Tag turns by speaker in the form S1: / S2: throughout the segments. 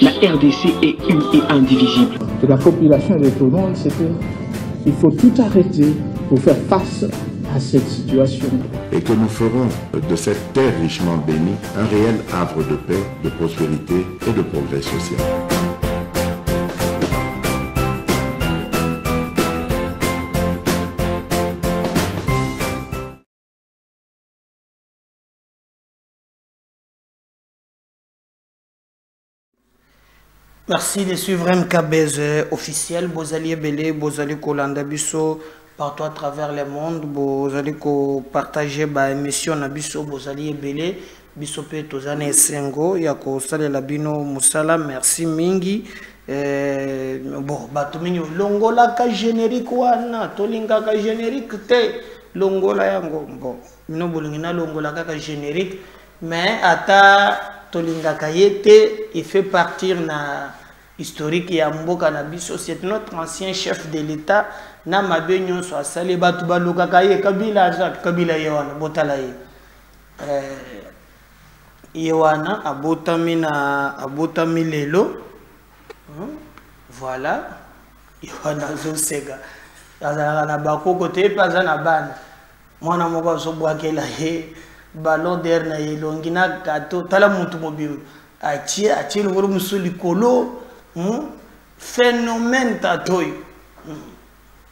S1: La RDC est une et indivisible.
S2: Et la population de Tonon, c'est qu'il faut tout arrêter pour faire face à cette situation.
S3: Et que nous ferons de cette terre richement bénie un réel havre de paix, de prospérité et de progrès social.
S4: Merci de suivre MKBZ officiel. Bozali Belé, Bozali Kolanda Bisso, partout à travers le monde. Bozali partager ba émission na Bisso, Bozali Belé, Bisso pe tozane Sengo, Yako Sale Labino Musala, merci Mingi. Bon, batumini longola ka générique wana, tolinga ka générique te, longola yango. Bon, mino bolingina longola ka générique, mais ata Tolinga Kayete, il fait partir na historique ya mboka na biso. C'est notre ancien chef de l'État. Na mabenyo so asali batu baluka kaye kabila Jacques kabila yewana botala ye. Yewana abotami lelo. Voilà. Yewana zosega. Azala na bako kote paza na bana. Mwana moko so bwakela ye. Ballon d'air na yelongina gato tala mutu mobile atie le gros musuli kolo phénomène tatoy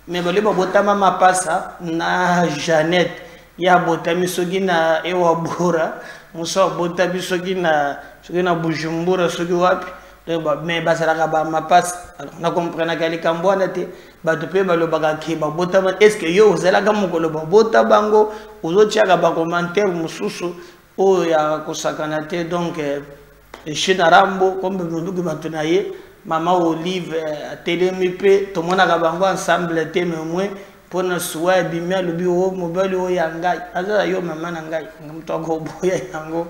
S4: mais bale ba botama mapasa na Jeannette ya botami sogi na ewa bora muso botami sogi na Bujumbura sogi wapi mais basala ba mapasa alors na comprendre kali kambwana te bato pe balobaka ke ba botama est-ce que yo ozela ka mokolo ba bota bango ozotiaka ba commentaire mususu o ya kosakana te donc China Rambo comme ndugu batunaye mama Olive telemi pe to mona ka bango ensemble te mais moins pona suwa bimia lobi o mobile o ya ngai aza yo mama na ngai mto ko boya yango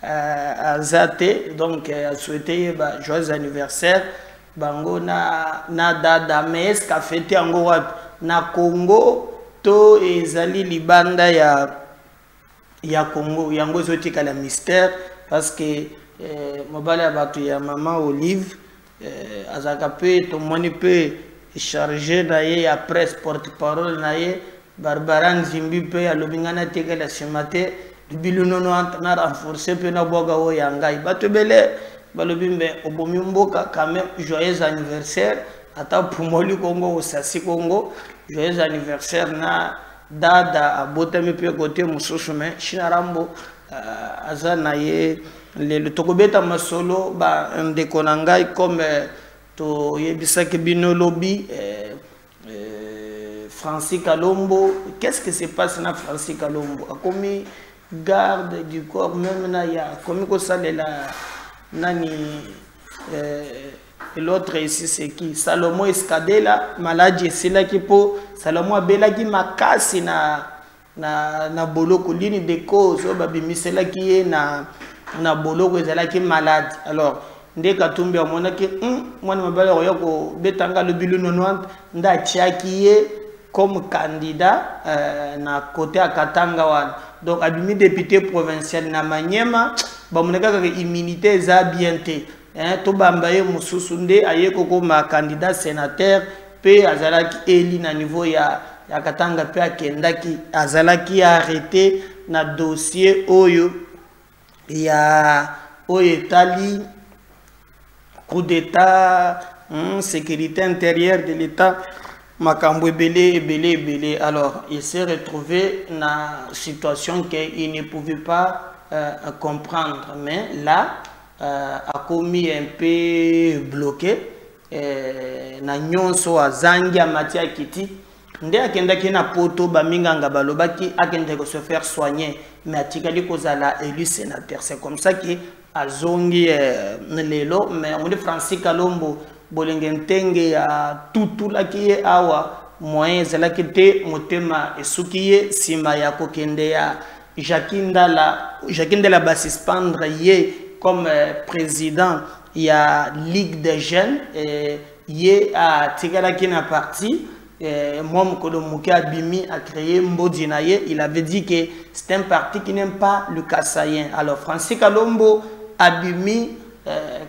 S4: azate donc a souhaité ba joyeux anniversaire bango na dada mais qu'a fêté yango wapi na Congo to ezali libanda ya Congo yango zotika la mystère parce que mobile batu ya mama Olive azaka pe to moni pe chargé na ye ya presse porte-parole na ye Barbara Nzimbi pe alobingana teke la chemate bilu nono na renforcer pe na boga o yangai batu bele balobimbe obomi mboka quand même joyeux anniversaire ata pumoli Congo osasi Congo joyeux anniversaire na dada abotami pe côté mususu mais China Rambo azana ye le tokobeta masolo ba ndeko na ngai comme to yebisaki bino lobi Francis Kalombo. Qu'est-ce qui se passe na Francis Kalombo a commis garde du corps même na ya commis ko salela nani l'autre ici c'est qui Salomon Escadela maladie c'est là qui po Salomon abela qui makasi na boloko lini de cause babimisela qui est na boloko ezala qui malade alors nde katumbi amona ki mwana mabale oyoko betanga le bilu 90 nda tiaki ye comme candidat na côté à Katanga wana donc abimi député provincial na Maniema bamoneka ka immunité za bienté to bambaye mususu nde ayeko comme candidat sénateur pe azalaki eli na niveau ya Katanga pe akendaki azalaki arrêté na dossier oyo ya etali coup d'état sécurité intérieure de l'état makambo belé alors il s'est retrouvé dans une situation qu'il ne pouvait pas comprendre mais là a commis un peu bloqué na nyonso azangi amatia kiti nde akendaki na poto baminganga balobaki akende ko se faire soigner mais atikali kozala élu sénateur c'est comme ça que azongi lelo mais on dit Francis Kalombo bolengentenge ya tutulaki ye awa moyen zelaki te motema esuki ye sima ya kokende ya Jacquindala basispandre ye comme président ya Ligue des Jeunes ye a tikalaki na parti Mom Kolomuke Abimi a créé Mbodinaye. Il avait dit que c'est un parti qui n'aime pas le Kassayen. Alors Francis Kalombo Abimi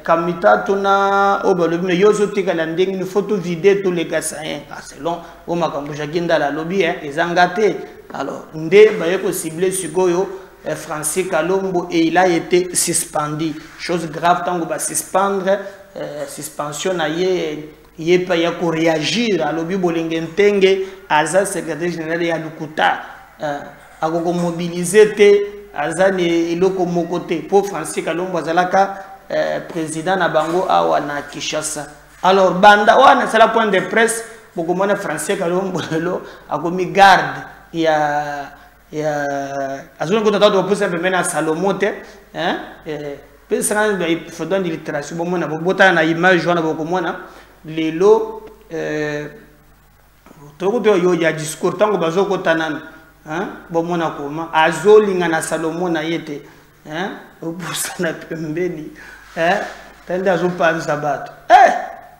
S4: kamita tuna obalobi me yozo tikala ndenge ni photo vider tous les gasayen selon o makambo jakinda la lobby ezangate alors nde baye ko cibler sikoyo Francis Kalombo et il a été suspendu chose grave tango ba suspendre suspension na ye pa ya ko réagir à lobby bolengentenge aza secrétaire général ya Lukuta akoko mobiliser te azani iloko mokote pour Francis Kalombo azalaka président na bango awa na Kinshasa. Alors banda wana c'est la point de presse beaucoup mona Francis Kalombo lelo akomi garde ya azuna ko tata pour simplement na Salomote hein pesa il faut donner littérature bon mona bota na image wana beaucoup mona lelo to yo ya discours tango bazoko tanana hein bon mona koma azolinga na Salomon na yete hein opusana pembeni hein tende azopanza bato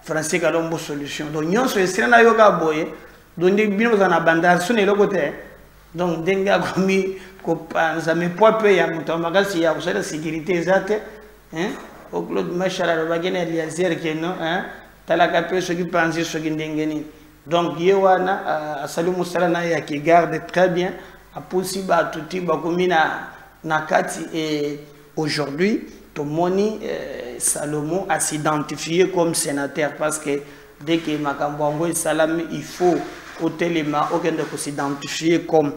S4: Francis Kalombo solution donc nyonso esina na yoka boye donc bino za na banda sone lokote donc denga komi ko panza me pope ya muto magasi ya kusala sécurité zate hein au Claude Machala lo bagene Eliazer keno hein talaka pe so ki panzi so ki ndengeni donc yewana asali musala na ya ki garde très bien a possible à tout bakomi na kati et aujourd'hui Tomoni Salomon a s'identifié comme sénateur parce que dès que Makambouango et Salami il faut au téléma aucun de s'identifier comme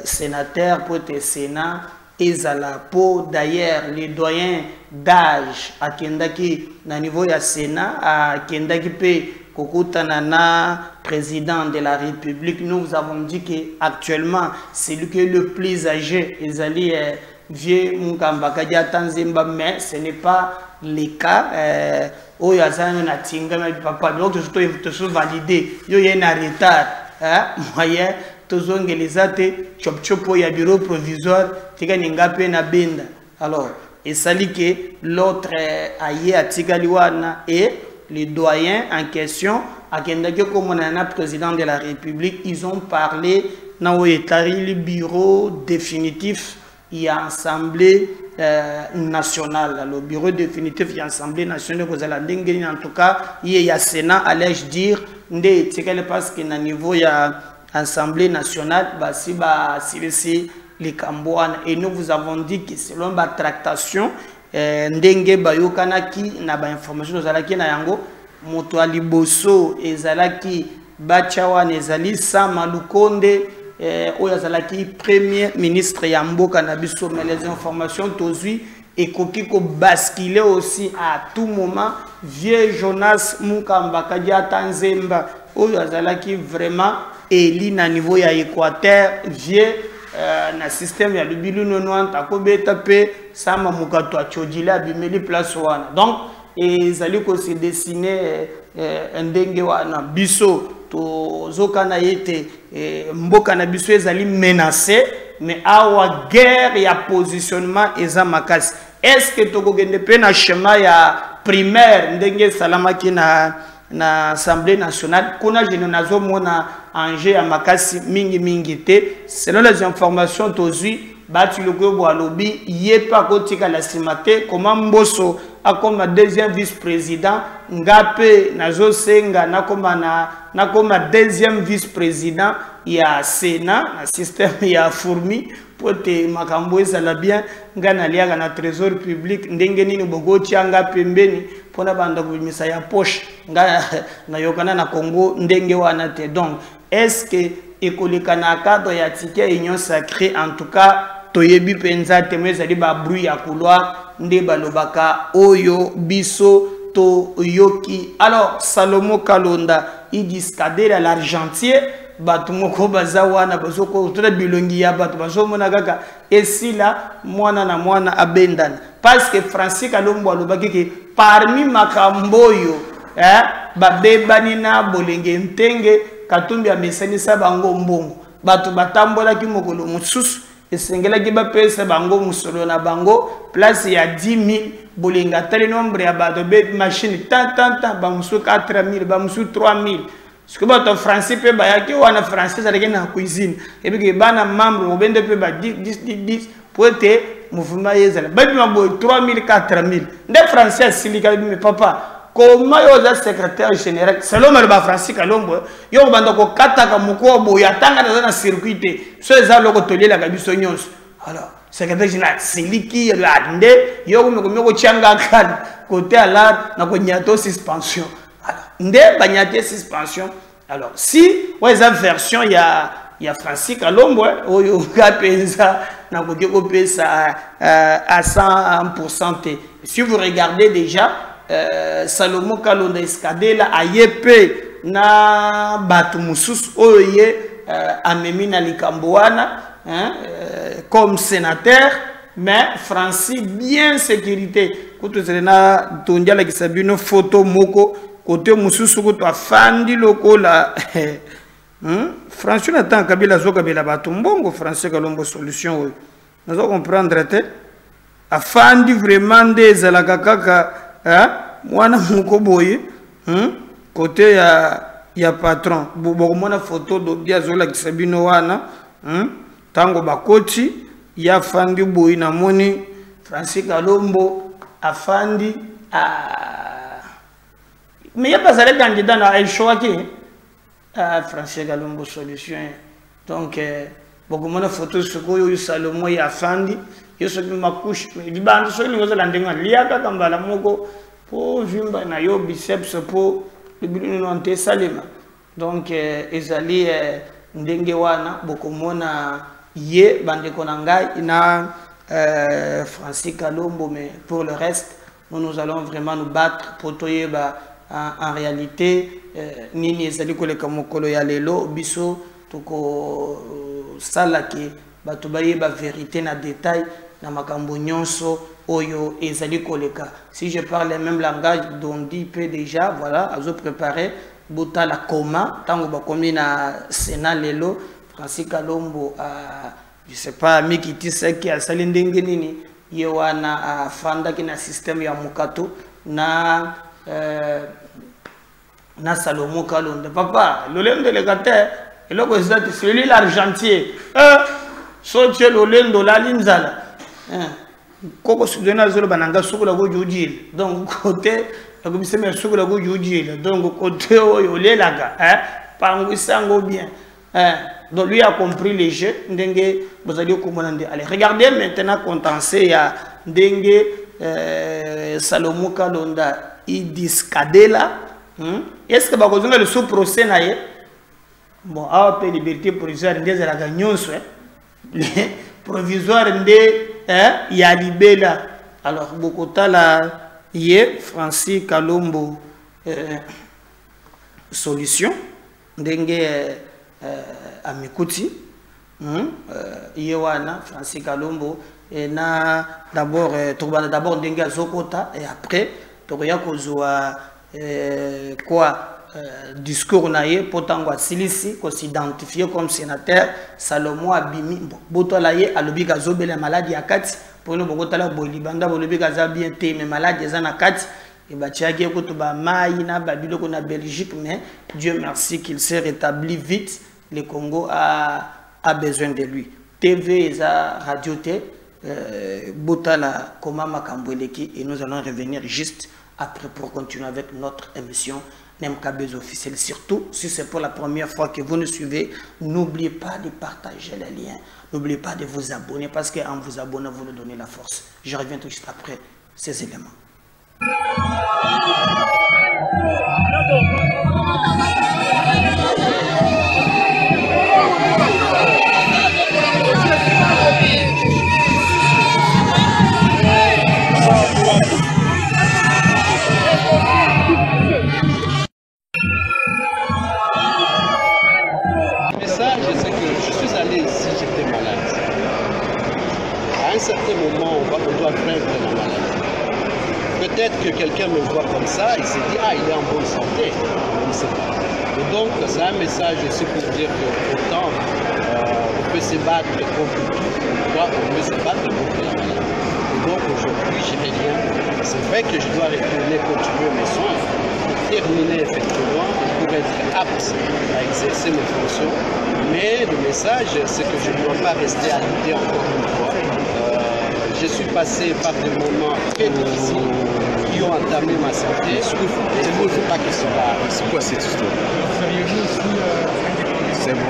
S4: sénateur pour être sénat et Zalapo d'ailleurs les doyens d'âge à Kendaki na niveau ya sénat à Kendaki pe Kokutanana président de la République nous avons dit que actuellement c'est lui qui est le plus âgé Ezali vieux Mukamba Kadia Tanzimba mais ce n'est pas le cas Oyazano na tinga mais papa donc tout se valider yo yena retard hein moyen tozongelezate chop chopo ya bureau provisoire tika ningape na benda alors et sali que l'autre aye atigaliwana et les doyens en question à Kendake comme on a président de la République ils ont parlé na oetari le bureau définitif il y a assemblée nationale le bureau définitif il y a assemblée nationale que vous en tout cas il y a Sénat allais-je dire ndé tikale parce que na niveau il y a assemblée nationale bah si les Cambouanes et nous vous avons dit que selon la tractation ndenge bayokanaki na ba information zalaki na yango moto aliboso ezalaki bachawana ezali Sama Lukonde oyazalaki premier ministre ya mboka na biso mais les informations tozui et kokiko basculer aussi à tout moment vieux Jonas Mukamba Kadia Tanzemba oyazalaki vraiment eli na niveau ya Équateur vieux na système ya lubilu nonouan takobeta pe Sama mukato achojila bimeli place wana donc ezali ko se dessiner ndenge wana biso to zokana yete mboka na biso ezali menacé mais awa guerre ya positionnement eza makasi est-ce que tokogende pe na schéma ya primaire ndenge salamaki na assemblée nationale kuna jeno nazo mona enjeu ya makasi mingi te selon les informations tozui batu loko bo alobi yepa kotika la simate comment Mboso a comme deuxième vice-président ngape nazo senga na comme deuxième vice-président il y a Sénat na système il y a fourmi pour te makambo ezala bien ngana liaga na trésor public ndenge nini bogoti anga pembeni pona banda kubimisa ya poche nga na yokana na Congo ndenge wana te donc est-ce que ekoleka na cadre ya ticket union sacrée en tout cas toyebi penza temeza li ba bruit ya couloir nde balobaka oyo biso to yoki alors Salomon Kalonda il discadère à l'argentier batu moko bazawana bazoko tola bilongi ya batu bazomona kaka esila mwana na mwana abendana parce que Francis Kalombo alobaki ke parmi makamboyo babebani na bolenge ntenge katumbi ya mesani sa bango mbongo batu batambola ki mokolo mususu esengela ki ba pesa bango musolo na bango place ya 10,000 bolinga tali nombre ya bato be machine tant ba musu 4,000 ba musu 3,000 ce que bato français pe ba yaki wana français avec na cuisine et puis bana membre obende pe ba 10 pour être mouvement yezala babi maboy 3000 4000 des français silika mais papa comment yo secrétaire général selon le Francis Kalombo yo banda ko kataka moko boy atanga na circuit so eza loko tolela ka biso nyonso alors secrétaire général siliki la nde yo ko changa kan côté ala na ko nyato suspension alors nde banyate suspension alors si ouais eza version il y a Francis Kalombo oyo kapenza na ko pesa à 100%. Si vous regardez déjà Salomon Kalonda Escadela ayepe na batu mususu oye amemi na likamboana comme sénateur mais Francis bien sécurité kutu selena tondiala kisabino photo moko côté mususu kutu afandi lokola François Nathan Kabila Zokabela batu mbongo Français Kalombo solution oyo nous allons comprendre te afandi vraiment des la kaka mwana moko boye côté ya patron bokomona photo do dia zola kisabino wana tango bakoti ya fandi boye na moni Francis Kalombo afandi mais il y a pas ça les candidats na el choix qui Francis Kalombo solution donc bokomona photo sokoyo Salomon ya fandi yeso makush libando so lingoza landenga liaka kambala moko po vimba na yo biceps po libino nte salema donc ezali ndenge wana bokomona ye bandeko na ngai na Francis Kalombo mais pour le reste nous allons vraiment nous battre pour toyeba en réalité nini ezali koleka mokolo ya lelo biso toko sala ke bato bayeba vérité na détail na makambo nyonso oyo ezali koleka. Si je parle le même langage dont dit peut déjà voilà azo préparer bota la coma tango bakomi na Sénat lelo Francis Kalombo je sais pas mikiti seki asali ndenge nini ye wana afanda ki na système ya mukato na Salomon Kalonda papa lolendo le gate eloko ezati celui l'argentier so tche lolendo la linzala koko sudena zolo bananga sukula go jujil donc côté la komisema sukula go jujil donc côté oyo lelaga pangu sango bien donc lui a compris les jeux ndenge bozali komona nde allez regardez maintenant contensé ya ndenge Salomon Kalonda idiskadela est-ce que bakozonga le sous procès na ye bon a pe liberté provisoire ndeze la gagnoso provisoire nde ya libela alors bokota la ye Francis Kalombo solution ndenge amikuti ye wana Francis Kalombo na d'abord tobana d'abord ndenge azokota et après tokoya kozwa quoi discours naie potango silisi ko s'identifier comme sénateur Salomon abimi boto la ye alobi kazobela maladie ya kati pono bokota la bolibanda bolobi kaza bien te mais maladie za na kati et batiaki ko ba mai na babilo ko na Belgique mais Dieu merci qu'il s'est rétabli vite. Le Congo a besoin de lui. TV eza radio te botala koma makambweleki et nous allons revenir juste après pour continuer avec notre émission NMKBZ officiel. Surtout, si c'est pour la première fois que vous nous suivez, n'oubliez pas de partager les liens. N'oubliez pas de vous abonner parce qu'en vous abonnant, vous nous donnez la force. Je reviens tout juste après ces éléments.
S5: À un certain moment, on doit vaincre la maladie. Peut-être que quelqu'un me voit comme ça, il s'est dit, ah, il est en bonne santé. On ne sait pas. Et donc, c'est un message aussi pour dire qu'autant on peut se battre contre tout, on peut se battre contre la maladie. Et donc, aujourd'hui, je reviens. C'est vrai que je dois retourner continuer mes soins pour terminer effectivement, pour être apte à exercer mes fonctions. Mais le message, c'est que je ne dois pas rester à lutter encore une fois. je suis passé par des moments très difficiles qui ont entamé ma santé. Et il ne faut pas que cela.
S6: C'est quoi cette histoire? C'est bon.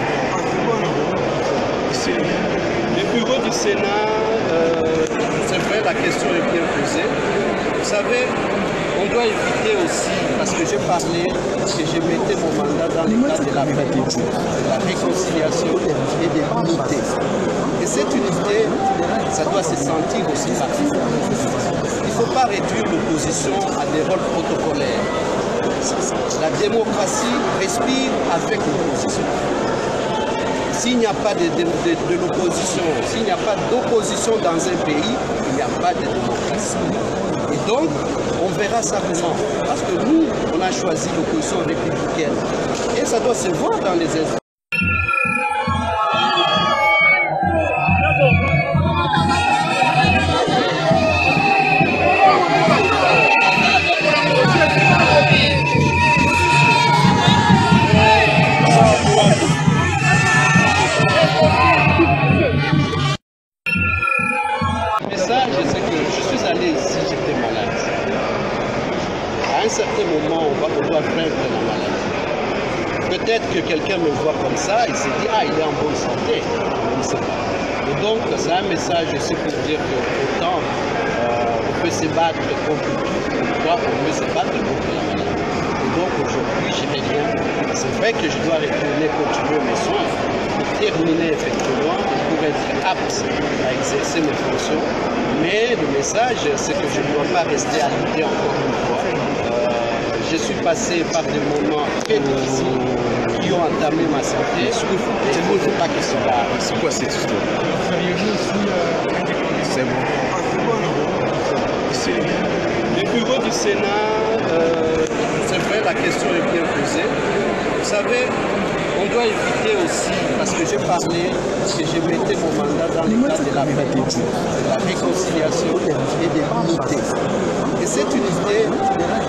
S5: Le bureau du Sénat, c'est vrai, la question est bien posée. Vous savez, on doit éviter aussi, parce que j'ai parlé que je mettais mon mandat dans le cadre de la paix, de la réconciliation et de l'unité. Et cette unité, ça doit se sentir aussi partout. Il ne faut pas réduire l'opposition à des rôles protocolaires. La démocratie respire avec l'opposition. S'il n'y a pas de l'opposition, s'il n'y a pas d'opposition dans un pays, il n'y a pas de démocratie. Et donc, on verra ça comment. Parce que nous, on a choisi l'opposition républicaine. Et ça doit se voir dans les institutions. Certain moment, on doit vaincre la maladie. Peut-être que quelqu'un me voit comme ça, il se dit « Ah, il est en bonne santé ». Je ne sais pas. Et donc, c'est un message aussi pour dire qu'autant on peut se battre contre tout, on peut se battre contre la maladie. Et donc, aujourd'hui, je vais bien. C'est vrai que je dois retourner continuer mes soins pour terminer effectivement et pour être apte à exercer mes fonctions. Mais le message, c'est que je ne dois pas rester à lutter encore une fois. Je suis passé par des moments très difficiles qui ont entamé ma santé. Et il ne faut pas que cela.
S6: C'est quoi cette histoire? C'est bon.
S5: Le bureau du Sénat, c'est vrai, la question est bien posée. Vous savez, on doit éviter aussi, parce que j'ai parlé que je mettais mon mandat dans le cadre de la paix, de la réconciliation et de l'unité. Et cette unité,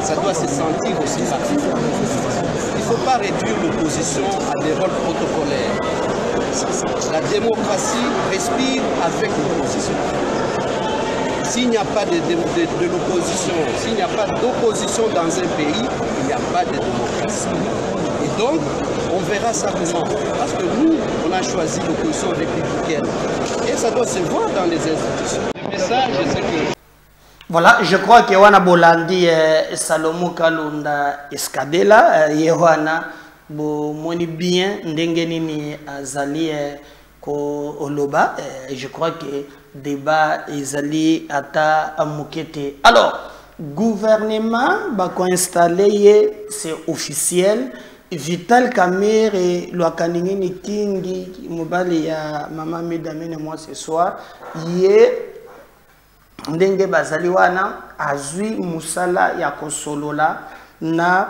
S5: ça doit se sentir aussi partout. Il ne faut pas réduire l'opposition à des rôles protocolaires. La démocratie respire avec l'opposition. S'il n'y a pas de l'opposition, s'il n'y a pas d'opposition dans un pays, il n'y a pas de démocratie. Et donc, on verra ça comment. Parce que nous, on a choisi l'opposition républicaine. Et ça doit se voir dans les institutions. Le message, c'est que...
S4: Voilà, je crois que wana bolandi Salomo Kalunda Escadela yewana bo moni bien ndenge nini azali ko oloba. Je crois que débat ezali ata amukete. Alors, gouvernement ba ko installé, c'est officiel. Vital Kamerhe Lwakaningini Kingi mobali ya Mama Medamene moi ce soir yé ndenge bazali wana azwi musala ya kosolola na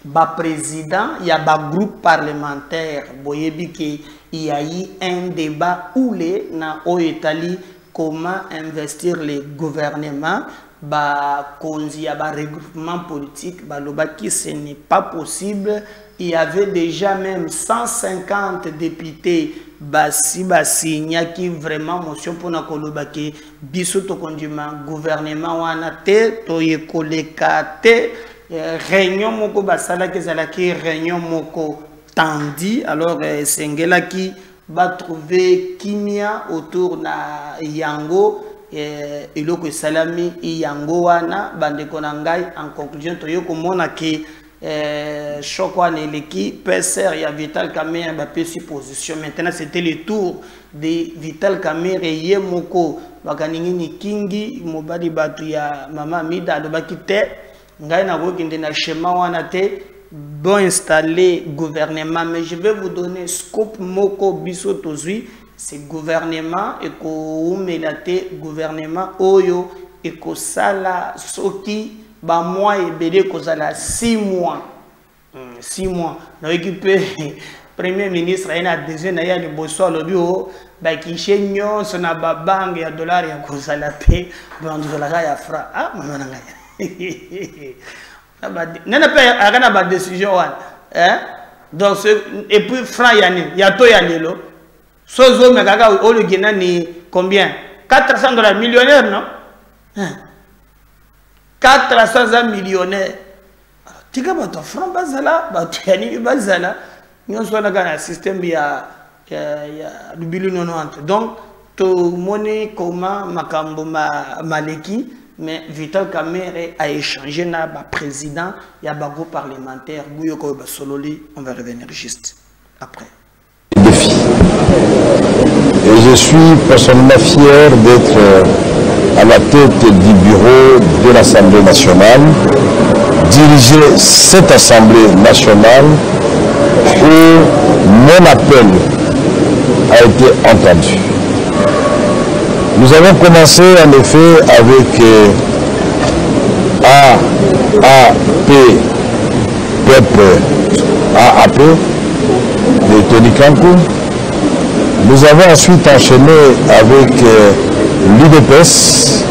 S4: ba président ya ba groupe parlementaire boyebi ke il y a eu un débat oulé na oyetali comment investir les gouvernements ba konzi ya ba regroupement politique ba lobaki ce n'est pas possible. Il y avait déjà même 150 députés basi signa qui vraiment motion pour na kolobaki biso to kondima gouvernement wana te to yekoleka te réunion moko basala kezalaki réunion moko tandi. Alors sengela qui va trouver kimia autour na yango eloko salami yango wana bandeko na ngai. En conclusion toyo komona ke Chokwa Neleki, PSR, il y a Vital Kamerhe, il position. Maintenant, c'était le tour de Vital Kamerhe et Yemoko, Bakaningini Kingi, Mobadi Batu ya Mama Mida, Lobaki Te, Ngai na Wokinde na Shema Wanate, bon installé gouvernement. Mais je vais vous donner scope Moko Biso Tozui, c'est gouvernement et ko umelate gouvernement Oyo et ko Sala Soki. Ba mois et belé kozala 6 mois. 6 mois. Na équipé premier ministre a déjà na ya liboso le bureau ba kishenyo sona ba banque ya dollar ya kozala pe ba ndola ya fra. Ah mama na ngai. Nana pe akana ba décision wan. Donc et puis franc ya ni ya to ya lelo. Sozo me kaka o le gina ni combien? $400 millionnaire, non? 400 millionnaires. Tu as un franc bazala, tu as un bazala. Nous sommes dans un système, il y a le bilan 90. Donc, tout le monde comment Makambo Maleki, mais Vital Kamerhe a échangé avec le président, il y a un groupe parlementaire, on va revenir juste après.
S7: Et je suis personnellement fier d'être à la tête du bureau de l'Assemblée nationale, diriger cette Assemblée nationale où mon appel a été entendu. Nous avons commencé en effet avec AAP, AAP de Tony Kankou. Nous avons ensuite enchaîné avec l'UDPS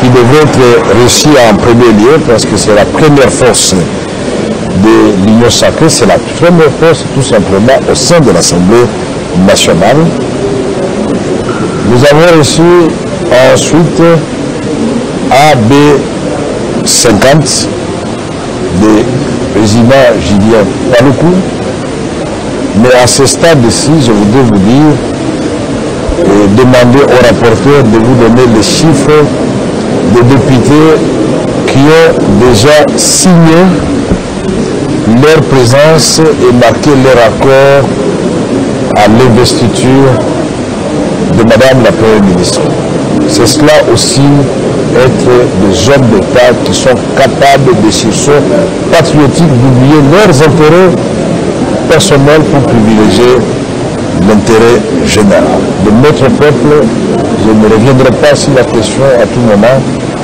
S7: qui devait être reçu en premier lieu parce que c'est la première force de l'Union sacrée, c'est la première force tout simplement au sein de l'Assemblée nationale. Nous avons reçu ensuite AB50 de président Julien Paluku. Mais à ce stade-ci, je voudrais vous dire et demander au rapporteur de vous donner les chiffres des députés qui ont déjà signé leur présence et marqué leur accord à l'investiture de Madame la Première ministre. C'est cela aussi être des hommes d'État qui sont capables de sursaut patriotique d'oublier leurs intérêts personnels pour privilégier l'intérêt général. De notre peuple, je ne reviendrai pas sur la question à tout moment,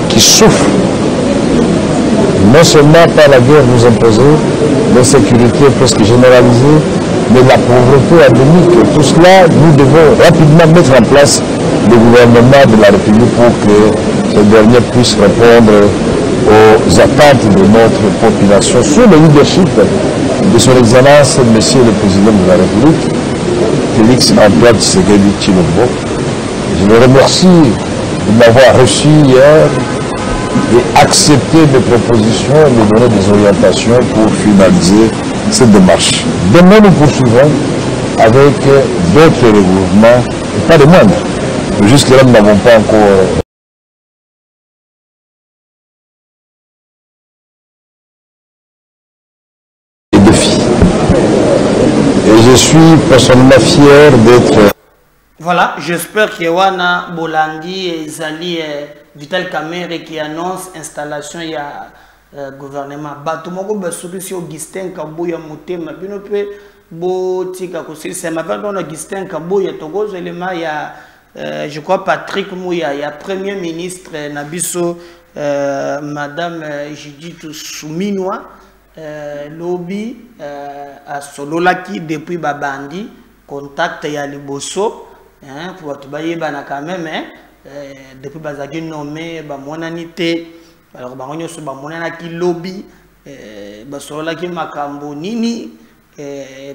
S7: qui souffre non seulement par la guerre nous imposée, l'insécurité presque généralisée, mais la pauvreté endémique. Tout cela, nous devons rapidement mettre en place le gouvernement de la République pour que ce dernier puisse répondre aux attentes de notre population sous le leadership de son Excellence, Monsieur le Président de la République, Félix Antoine Tshisekedi Tshilombo. Je le remercie de m'avoir reçu hier et accepté mes propositions et me donner des orientations pour finaliser cette démarche. Demain, nous poursuivrons avec d'autres regroupements, et pas de moindres. Jusque-là, nous n'avons pas encore... Et je suis personnellement fier d'être...
S4: Voilà, j'espère que Wana Bolandi et Zali Vital Kamerhe qui annonce l'installation du gouvernement. Batumoko Basouki Augustin Kabouya Moutema Binope Botika Kosi, c'est ma femme Augustin Kabouya Togo, élément il y a je crois Patrick Mouya, il y a Premier ministre Nabiso Madame Judith Souminoa lobby à Sololaki depuis Babandi, contact ya Liboso. Pour tout bailler quand même depuis bazaki nommé bamonanité alors bangonyo so bamonana ki lobby basolola ki makambo nini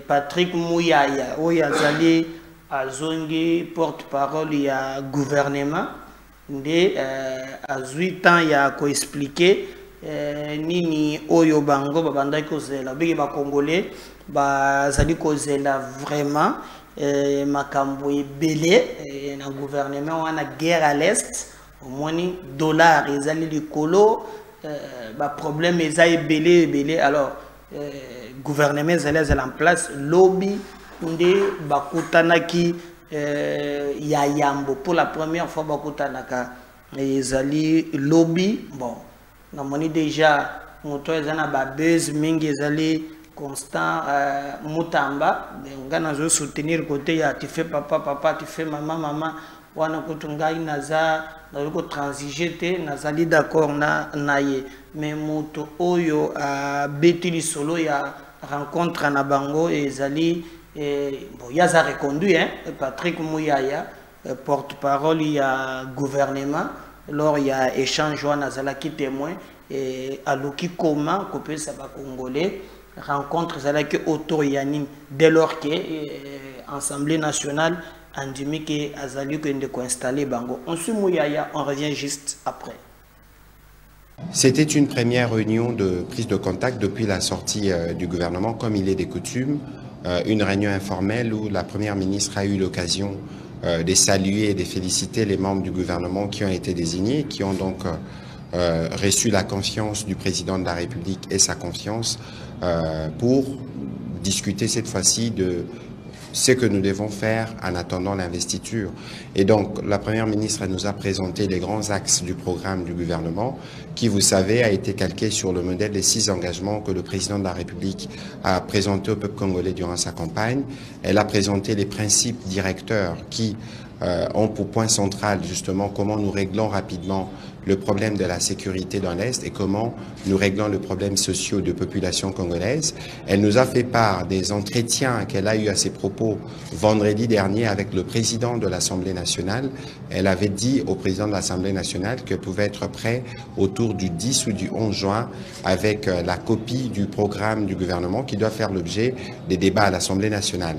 S4: Patrick Mouyaya oya zali azongi porte-parole ya gouvernement ndé à 8 ans ya ko expliquer nini oyo bango babandaki kozela biki ba congolais bazali kozela vraiment makambo ebele na gouvernement wana guerre à l'est au moins dollar ezali likolo ba problème eza ebele alors gouvernement ezali en place lobby nde bakutanaki ya yambo pour la première fois bakutanaka ezali lobby bon na moni déjà moto ezana ba buzz mingi ezali Constant Moutamba, on a soutenir côté ya tu fais papa, tu fais maman, wana kutungai naza na transiger te nazali d'accord na naye mais moto oyo a betili solo ya rencontre na bango et zali bon ya za reconduit Patrick Mouyaya porte-parole ya gouvernement lors il y a échange wana zalaki témoin et aloki comment couper ça ba congolais rencontre avec autour Yanim dès lors que l'Assemblée nationale andimi ke azali ko ende ko installer bango. On suit Mouyaya, on revient juste après.
S8: C'était une première réunion de prise de contact depuis la sortie du gouvernement, comme il est des coutumes, une réunion informelle où la première ministre a eu l'occasion de saluer et de féliciter les membres du gouvernement qui ont été désignés, qui ont donc reçu la confiance du président de la République et sa confiance pour discuter cette fois-ci de ce que nous devons faire en attendant l'investiture. Et donc, la Première ministre nous a présenté les grands axes du programme du gouvernement qui, vous savez, a été calqué sur le modèle des 6 engagements que le président de la République a présenté au peuple congolais durant sa campagne. Elle a présenté les principes directeurs qui ont pour point central justement comment nous réglons rapidement le problème de la sécurité dans l'Est et comment nous réglons le problème social de population congolaise. Elle nous a fait part des entretiens qu'elle a eu à ses propos vendredi dernier avec le président de l'Assemblée nationale. Elle avait dit au président de l'Assemblée nationale qu'elle pouvait être prêt autour du 10 ou du 11 juin avec la copie du programme du gouvernement qui doit faire l'objet des débats à l'Assemblée nationale.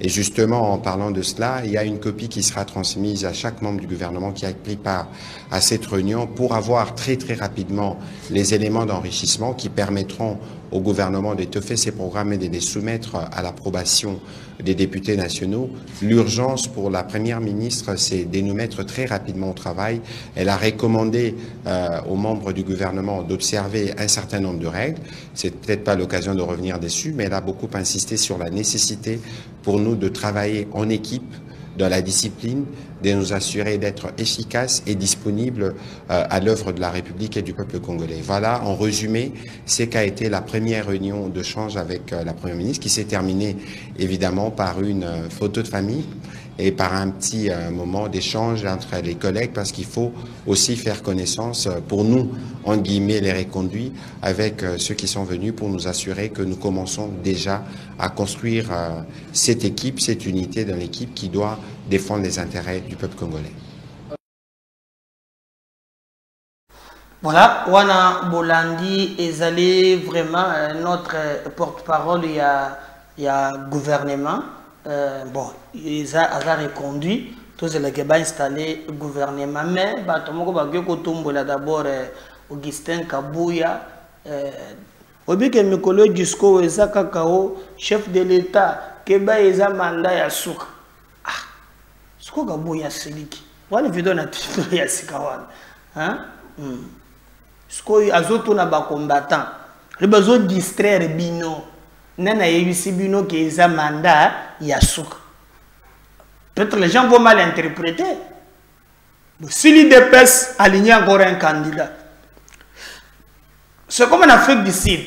S8: Et justement, en parlant de cela, il y a une copie qui sera transmise à chaque membre du gouvernement qui a pris part à cette réunion pour avoir très rapidement les éléments d'enrichissement qui permettront au gouvernement d'étoffer ces programmes et de les soumettre à l'approbation des députés nationaux. L'urgence pour la Première ministre, c'est de nous mettre très rapidement au travail. Elle a recommandé aux membres du gouvernement d'observer un certain nombre de règles. C'est peut-être pas l'occasion de revenir dessus, mais elle a beaucoup insisté sur la nécessité pour nous de travailler en équipe, dans la discipline, de nous assurer d'être efficaces et disponibles à l'œuvre de la République et du peuple congolais. Voilà, en résumé, ce qu'a été la première réunion de change avec la Première ministre, qui s'est terminée évidemment par une photo de famille et par un petit moment d'échange entre les collègues, parce qu'il faut aussi faire connaissance, pour nous, entre guillemets, les reconduits, avec ceux qui sont venus pour nous assurer que nous commençons déjà à construire cette équipe, cette unité dans l'équipe qui doit défendre les intérêts du peuple congolais.
S4: Voilà, Wana Bolandi est vraiment notre porte-parole, il y a gouvernement. Bon, ils ont reconduit, tous les gens ont installé le gouvernement, mais d'abord Augustin Kabouya, Obike Mikolo Jusqu'au Kakao, chef de l'État, Keba Eza Manda Yasuka. Ah, Suko Kabouya Seliki. Wani vidéo na titre ya Sikawan. Hein? Suko Azoto na ba combattant. Le besoin distraire Bino. Nana Yebisi Bino qui Eza Manda Yasuka. Peut-être les gens vont mal interpréter. Si l'IDPS aligne encore un candidat. C'est comme en Afrique du Sud.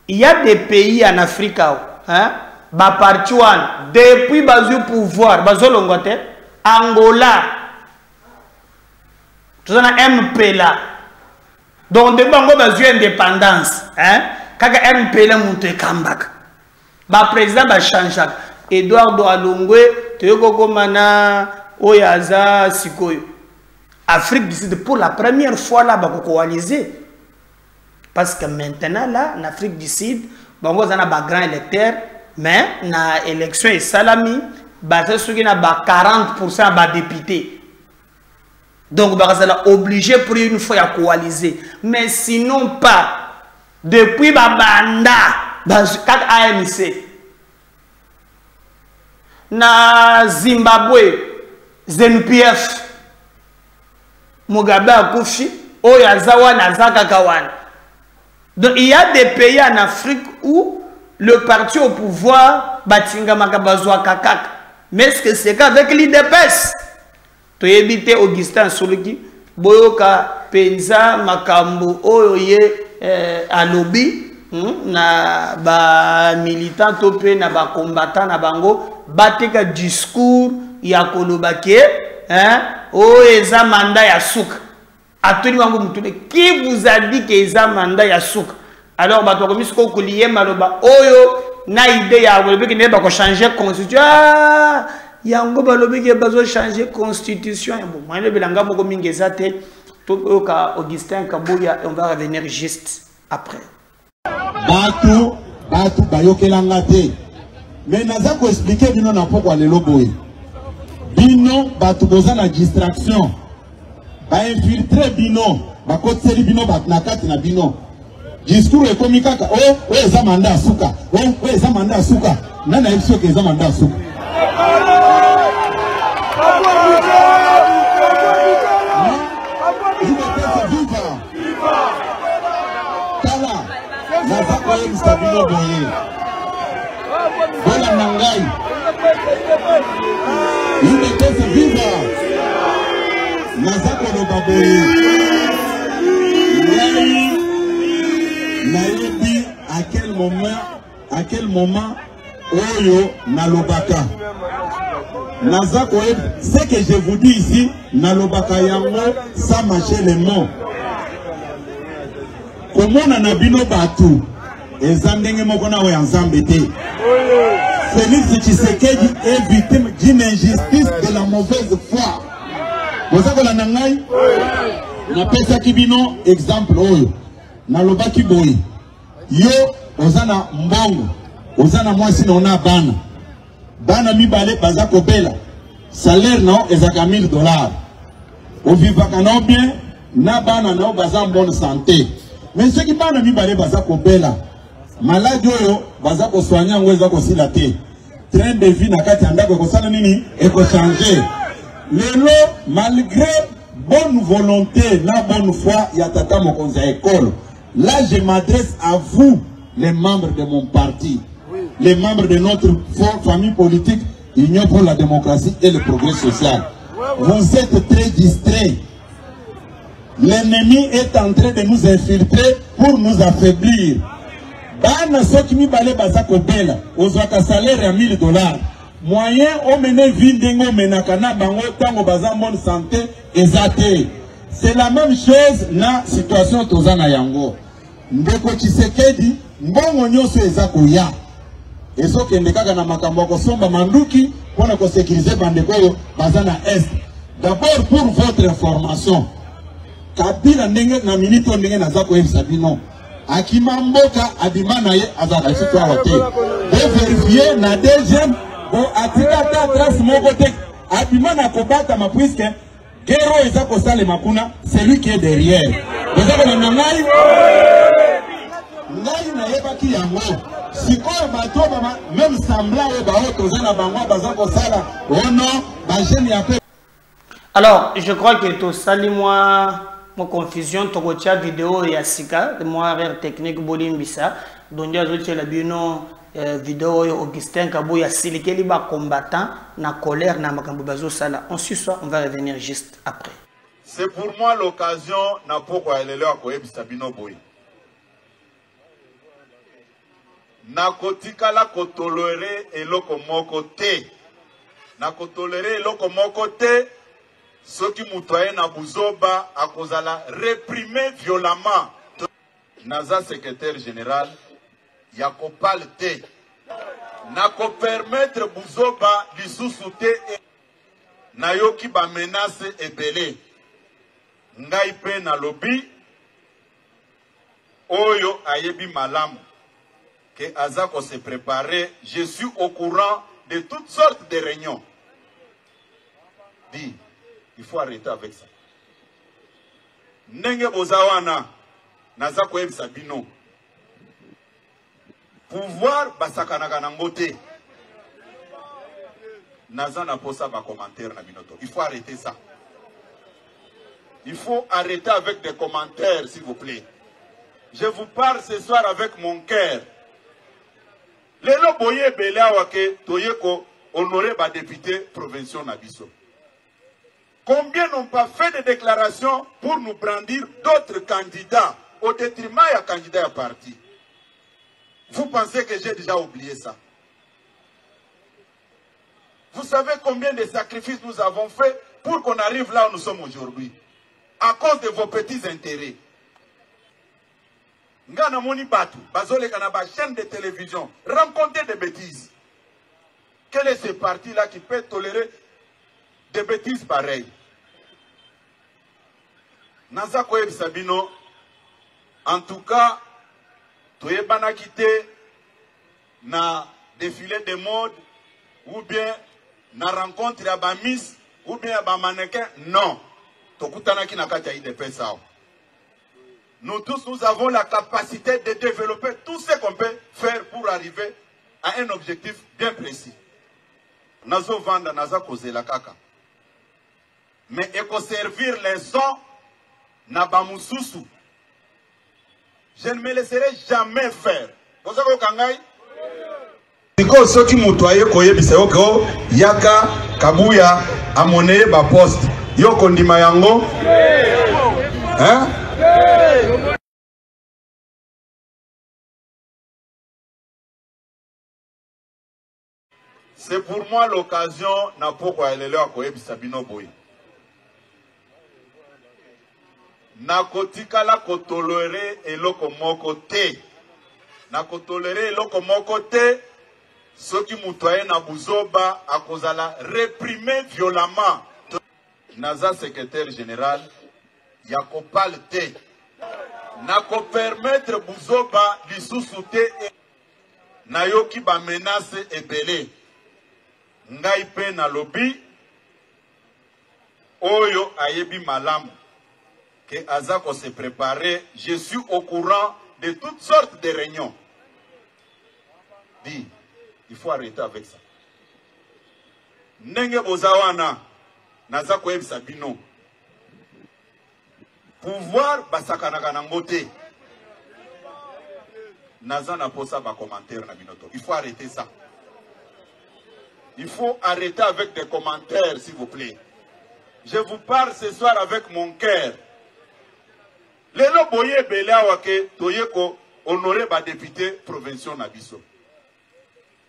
S4: Il y a des pays en Afrique, hein, depuis le pouvoir, Angola, tout ça MP là. Donc, depuis l'indépendance, hein, quand MP là monte comeback, le président va changer. Eduardo Alongwe, Teyoko Mana, Oyaza, Sikoyo. Afrique du Sud, pour la première fois là, va coaliser. Parce que maintenant, là, en Afrique du Sud, on a un grand électeur, mais dans l'élection et salami, on a 40% de députés. Donc, on est obligé pour une fois à coaliser. Mais sinon pas, depuis Babanda, dans ANC, na Zimbabwe, ZNPF, Mugabe Akufi, Oyazawa, Nazaka Kawan. Donc il y a des pays en Afrique où le parti au pouvoir Batinga Makabazwa Kakak. Mais est-ce que c'est qu'avec l'IDPS? Tu évites Augustin Soluki, Boyoka, Penza, Makambu, Oye, Alobi, na ba militant topé, na ba combattant, na bango, bateka discours, Yakolobake, hein, Oeza Manda Yasuk. Qui vous a dit que les amanda ya souk? Alors, oyo na idée ya changer la constitution. Ah, yango balobi ki besoin changer constitution. Bon, moi le belanga moko mingezate to ka Augustin Kabouya, on va revenir juste après.
S9: Batu bayokelanga te. Mais naza ko expliquer bino na poko lelo boye. bino bato boza na distraction ba infiltrer bino ba kotseli bino bat na kati na bino discours ekomi kaka o eza mandat suka o eza mandat suka nana yebiso ke eza mandat suka tala naza koyebisa bino boye bola na ngai libetese viva naza koloba boye ngai nayebi à quel moment oyo nalobaka naza koyebi ce que je vous dis ici nalobaka yango sans mâcher les mots komona na bino batu eza ndenge moko na oyo nzambe te. Félix Tshisekedi est victime d'une injustice de la mauvaise foi. Vous avez la nangai? Na pesa kibino exemple oyo. Na lobaki boy. Yo ozana mbongo. Ozana mwasi na ona bana. Bana mibale baza kobela. Salaire na ezaka $1000. Ovivaka na bien na bana na baza en bonne santé. Mais ce qui bana mibale baza kobela. Malade oyo baza ko soigner ngweza ko silate. Train de vie na kati andako ko sala nini e ko changer. Lelo malgré bonne volonté la bonne foi ya tata mokonzi ya école. Là je m'adresse à vous les membres de mon parti. Les membres de notre famille politique Union pour la démocratie et le progrès social. Vous êtes très distraits. L'ennemi est en train de nous infiltrer pour nous affaiblir. Bana soki mibale baza kobela ozwaka salaire ya $1000 moyen omene vie ndengo menaka na bango tango baza bonne santé ezate. C'est la même chose na situation tozana yango. Ndeko Tshisekedi mbongo nyonso eza koya ezokende kaka na makambo kosomba manduki pona ko sécuriser bandeko oyo baza na est. D'abord pour votre information Kabila ndenge na minute ndenge naza koyebisa bino Akimamboka adimana ye azaka sito awate. Bo vérifier na deuxième bo atika ta trace moko te adimana kobata ma puisque Gero eza ko sale makuna c'est lui qui est derrière. Vous avez na ngai na yebaki yango sikoyo bato ba même semblant e ba oto na bango baza ko sala ono ba jeune ya pe.
S4: Alors je crois que to sali moi mon confusion tokotia vidéo ya sika de moi erreur technique bolimbisa donc azotia la bino vidéo Augustin Kabo ya silikeli ba combattant na colère na makambo bazo sala on suit on va revenir juste après.
S10: C'est pour moi l'occasion na pourquoi elelo akoyebisa bino boy na kotikala kotolere eloko moko te na kotolere eloko moko te. Ceux qui moutoyaient na buzoba à kozala réprimé violemment. Naza secrétaire général, yako palte. Nako permettre buzoba lisusuté na yoki ba menace ebele. Ngai pe na lobby oyo ayebi malamu. Que Azako se préparer, je suis au courant de toutes sortes de réunions. Dit. Il faut arrêter avec ça. Nenge bozawana naza koyebisa bino. Pouvoir basakanaka na ngote. Naza na posa ba commentaire na binoto. Il faut arrêter ça. Il faut arrêter avec des commentaires s'il vous plaît. Je vous parle ce soir avec mon cœur. Lelo boye bela wake toyeko honorer ba député provincial na biso. Combien n'ont pas fait de déclarations pour nous brandir d'autres candidats au détriment d'un candidat à parti? Vous pensez que j'ai déjà oublié ça? Vous savez combien de sacrifices nous avons fait pour qu'on arrive là où nous sommes aujourd'hui? À cause de vos petits intérêts. Ngana moni batu, bazole kanaba chaîne de télévision, rencontrer des bêtises. Quel est ce parti-là qui peut tolérer des bêtises pareilles? Naza koyeb sabino, en tout cas, toyebana quitté na défilé de mode ou bien na rencontre ya ba miss ou bien ba mannequin, non. Tokutana ki na kati ya IDPS sao. Nous tous, nous avons la capacité de développer tout ce qu'on peut faire pour arriver à un objectif bien précis. Nazo vanda, naza koze la kaka. Mais eko servir les sons na bamususu. Je ne me laisserai jamais faire. Vous savez kangai? Niko soki mutoye koye biseyo ko yaka kabuya amone ba poste. Yoko ndima yango? Hein? C'est pour moi l'occasion na poko elelo akoyebisa bino boy. Na kotikala kotolere eloko moko te. Na kotolere eloko moko te. Soki mutoye na buzoba akozala réprimer violemment. Naza secrétaire général Yakopal te. Nako permettre buzoba lisusu te. Nayoki ba menace ebele. Ngai pe na lobby oyo ayebi malamu que Azako se préparer. Je suis au courant de toutes sortes de réunions. Dis, il faut arrêter avec ça. Nenge bozawana nazako ebisa bino. Pouvoir basakanaka na ngote. Nazana posa ba commentaire na binoto. Il faut arrêter ça. Il faut arrêter avec des commentaires, s'il vous plaît. Je vous parle ce soir avec mon cœur. Lelo boye bela wake toyeko honoré ba député provinciaux nabiso.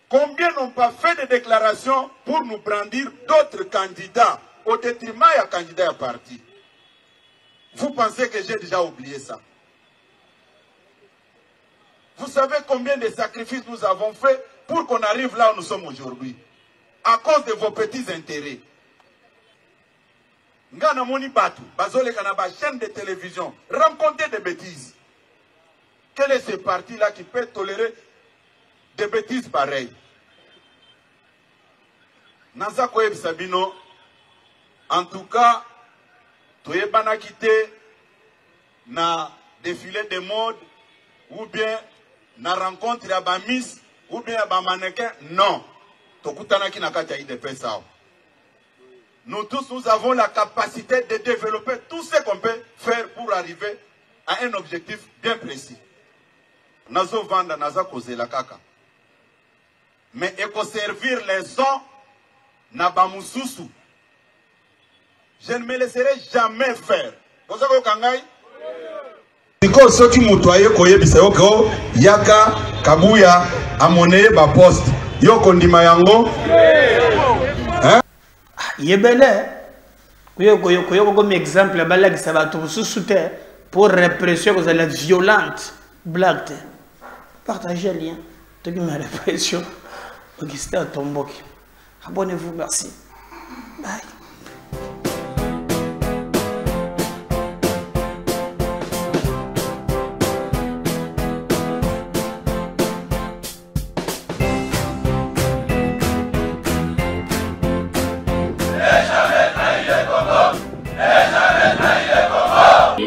S10: Combien n'ont pas fait de déclarations pour nous brandir d'autres candidats au détriment à candidats à parti? Vous pensez que j'ai déjà oublié ça? Vous savez combien de sacrifices nous avons fait pour qu'on arrive là où nous sommes aujourd'hui? À cause de vos petits intérêts. Ngana moni batu, bazole kanaba chaîne de télévision, raconter des bêtises. Quel est ce parti-là qui peut tolérer des bêtises pareilles? Nazako Sabino, en tout cas, tu es banakité na défilé de mode, ou bien na rencontre à ba miss, ou bien à ba mannequin, non. Nous tous, nous avons la capacité de développer tout ce qu'on peut faire pour arriver à un objectif bien précis. Nazo vanda, naza koze la kaka. Mais eko servir les sons na bamususu. Je ne me laisserai jamais faire. Vous savez kangai? Niko soki mutoye koye biseyo ko yaka kabuya amone ba poste. Yoko ndima yango? Hein?
S4: Yebele. Koyo comme exemple bala qui ça va tout sous-souter pour répression que la violente blague. Partagez le lien. Tu qui ma répression. Augustin Tomboki. Abonnez-vous, merci. Bye.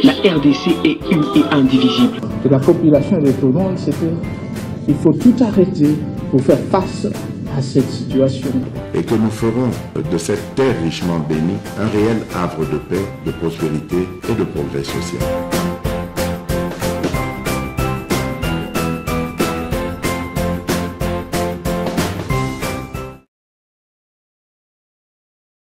S1: La RDC est une et indivisible.
S2: De la population de tout le monde, c'était il faut tout arrêter pour faire face à cette situation.
S3: Et que nous ferons de cette terre richement bénie un réel havre de paix, de prospérité et de progrès social.